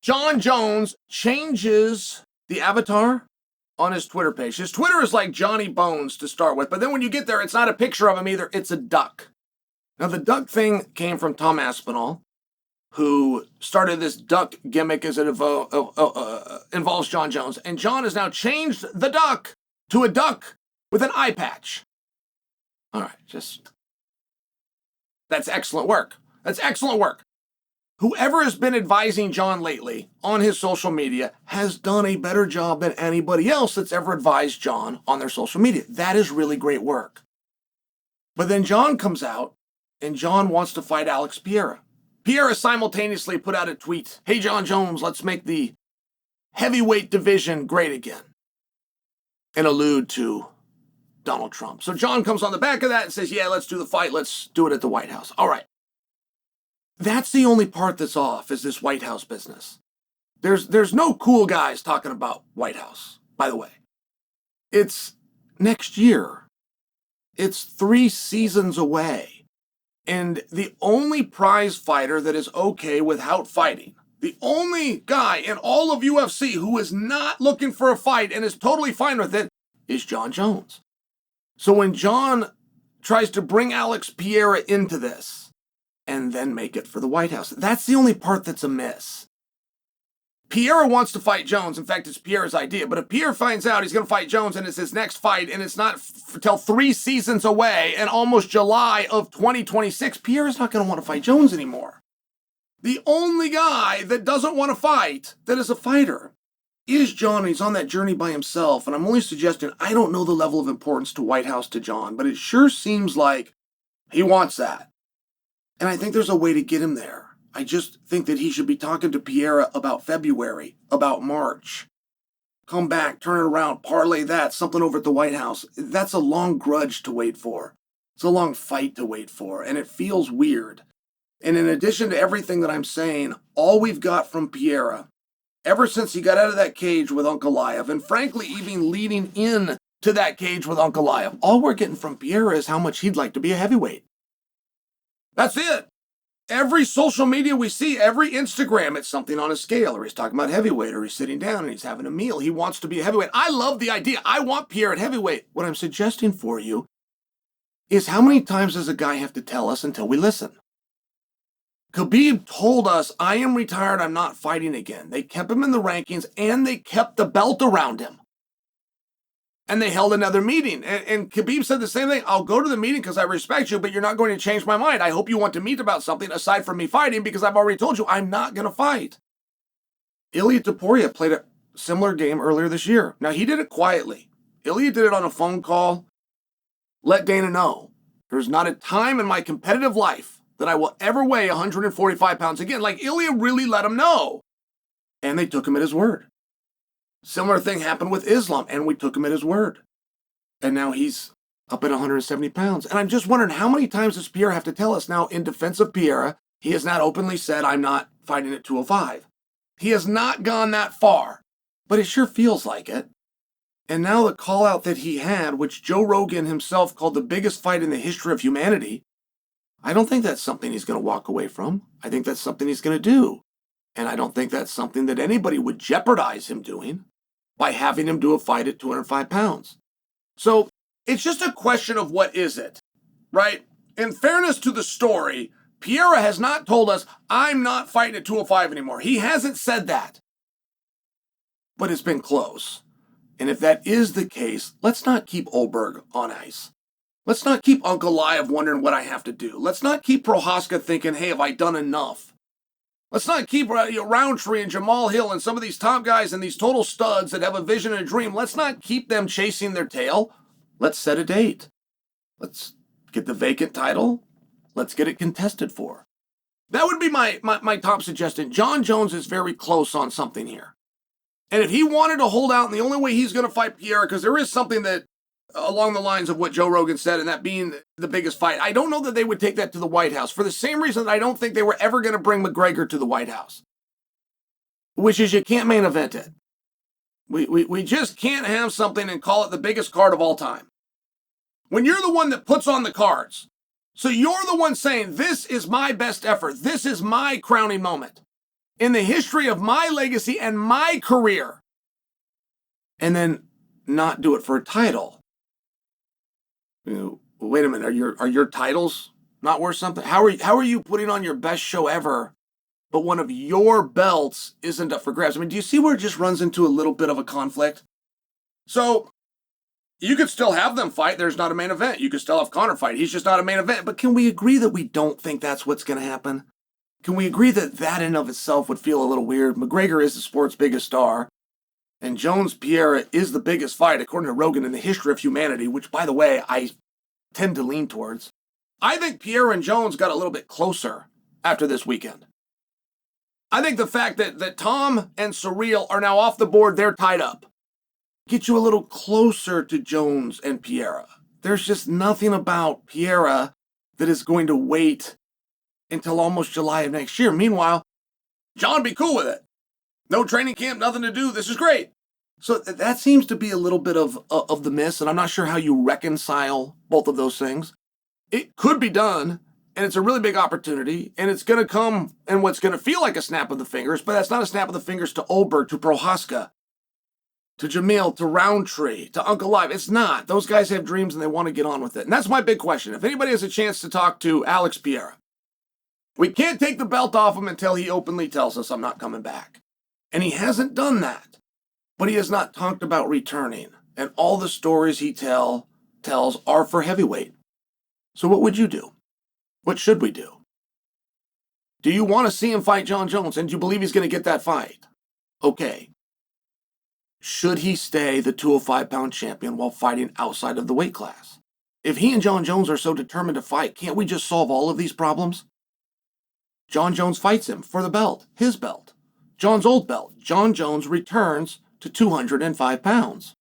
Jon Jones changes the avatar on his Twitter page. His Twitter is like Johnny Bones to start with, but then when you get there, it's not a picture of him either. It's a duck. Now, the duck thing came from Tom Aspinall, who started this duck gimmick as it involves Jon Jones. And Jon has now changed the duck to a duck with an eye patch. All right, that's excellent work. That's excellent work. Whoever has been advising Jon lately on his social media has done a better job than anybody else that's ever advised Jon on their social media. That is really great work. But then Jon comes out, and Jon wants to fight Alex Pereira. Pereira simultaneously put out a tweet, "Hey, Jon Jones, let's make the heavyweight division great again," and allude to Donald Trump. So Jon comes on the back of that and says, "Yeah, let's do the fight. Let's do it at the White House." All right. That's the only part that's off, is this White House business. There's no cool guys talking about White House, by the way. It's next year. It's 3 seasons away. And the only prize fighter that is okay without fighting, the only guy in all of UFC who is not looking for a fight and is totally fine with it, is Jon Jones. So when Jon tries to bring Alex Pereira into this, and then make it for the White House, that's the only part that's amiss. Pereira wants to fight Jones. In fact, it's Pereira's idea. But if Pereira finds out he's going to fight Jones and it's his next fight and it's not until 3 seasons away and almost July of 2026, Pereira's not going to want to fight Jones anymore. The only guy that doesn't want to fight, that is a fighter, is Jon, and he's on that journey by himself. And I'm only suggesting, I don't know the level of importance to White House to Jon, but it sure seems like he wants that. And I think there's a way to get him there. I just think that he should be talking to Pereira about February, about March. Come back, turn it around, parlay that, something over at the White House. That's a long grudge to wait for. It's a long fight to wait for, and it feels weird. And in addition to everything that I'm saying, all we've got from Pereira, ever since he got out of that cage with Ankalaev, and frankly, even leading in to that cage with Ankalaev, all we're getting from Pereira is how much he'd like to be a heavyweight. That's it. Every social media we see, every Instagram, it's something on a scale, or he's talking about heavyweight, or he's sitting down and he's having a meal. He wants to be a heavyweight. I love the idea. I want Pereira at heavyweight. What I'm suggesting for you is, how many times does a guy have to tell us until we listen? Khabib told us, "I am retired, I'm not fighting again." They kept him in the rankings and they kept the belt around him. And they held another meeting. And Khabib said the same thing. "I'll go to the meeting because I respect you, but you're not going to change my mind. I hope you want to meet about something aside from me fighting, because I've already told you I'm not going to fight." Ilia Topuria played a similar game earlier this year. Now, he did it quietly. Ilia did it on a phone call. Let Dana know, there's not a time in my competitive life that I will ever weigh 145 pounds again. Like, Ilia really let him know. And they took him at his word. Similar thing happened with Islam, and we took him at his word. And now he's up at 170 pounds. And I'm just wondering, how many times does Pereira have to tell us? Now, in defense of Pereira, he has not openly said, "I'm not fighting at 205. He has not gone that far, but it sure feels like it. And now the call out that he had, which Joe Rogan himself called the biggest fight in the history of humanity, I don't think that's something he's going to walk away from. I think that's something he's going to do. And I don't think that's something that anybody would jeopardize him doing by having him do a fight at 205 pounds. So it's just a question of what is it, right? In fairness to the story, Pereira has not told us, "I'm not fighting at 205 anymore." He hasn't said that. But it's been close. And if that is the case, let's not keep Oldberg on ice. Let's not keep Ankalaev wondering what I have to do. Let's not keep Prohaska thinking, "Hey, have I done enough?" Let's not keep Roundtree and Jamal Hill and some of these top guys and these total studs that have a vision and a dream. Let's not keep them chasing their tail. Let's set a date. Let's get the vacant title. Let's get it contested for. That would be my top suggestion. Jon Jones is very close on something here. And if he wanted to hold out, and the only way he's going to fight Pereira, because there is something that, along the lines of what Joe Rogan said, and that being the biggest fight, I don't know that they would take that to the White House, for the same reason that I don't think they were ever going to bring McGregor to the White House, which is you can't main event it. We just can't have something and call it the biggest card of all time. When you're the one that puts on the cards, so you're the one saying, "This is my best effort, this is my crowning moment," in the history of my legacy and my career, and then not do it for a title. Wait a minute, are your titles not worth something? How are you putting on your best show ever, but one of your belts isn't up for grabs? I mean, do you see where it just runs into a little bit of a conflict? So you could still have them fight. There's not a main event. You could still have Conor fight. He's just not a main event. But can we agree that we don't think that's what's going to happen? Can we agree that that in of itself would feel a little weird? McGregor is the sport's biggest star, and Jones-Pereira is the biggest fight, according to Rogan, in the history of humanity, which, by the way, I tend to lean towards. I think Pereira and Jones got a little bit closer after this weekend. I think the fact that Tom and Surreal are now off the board, they're tied up, get you a little closer to Jones and Pereira. There's just nothing about Pereira that is going to wait until almost July of next year. Meanwhile, John be cool with it. No training camp, nothing to do. This is great. So that seems to be a little bit of the miss, and I'm not sure how you reconcile both of those things. It could be done, and it's a really big opportunity, and it's going to come in what's going to feel like a snap of the fingers, but that's not a snap of the fingers to Olberg, to Prohaska, to Jamil, to Roundtree, to Uncle Live. It's not. Those guys have dreams, and they want to get on with it. And that's my big question. If anybody has a chance to talk to Alex Pereira, we can't take the belt off him until he openly tells us, I'm not coming back. And he hasn't done that. But he has not talked about returning. And all the stories he tells are for heavyweight. So what would you do? What should we do? Do you want to see him fight Jon Jones? And do you believe he's going to get that fight? Okay. Should he stay the 205-pound champion while fighting outside of the weight class? If he and Jon Jones are so determined to fight, can't we just solve all of these problems? Jon Jones fights him for the belt, his belt, Jon's old belt. Jon Jones returns to 205 pounds.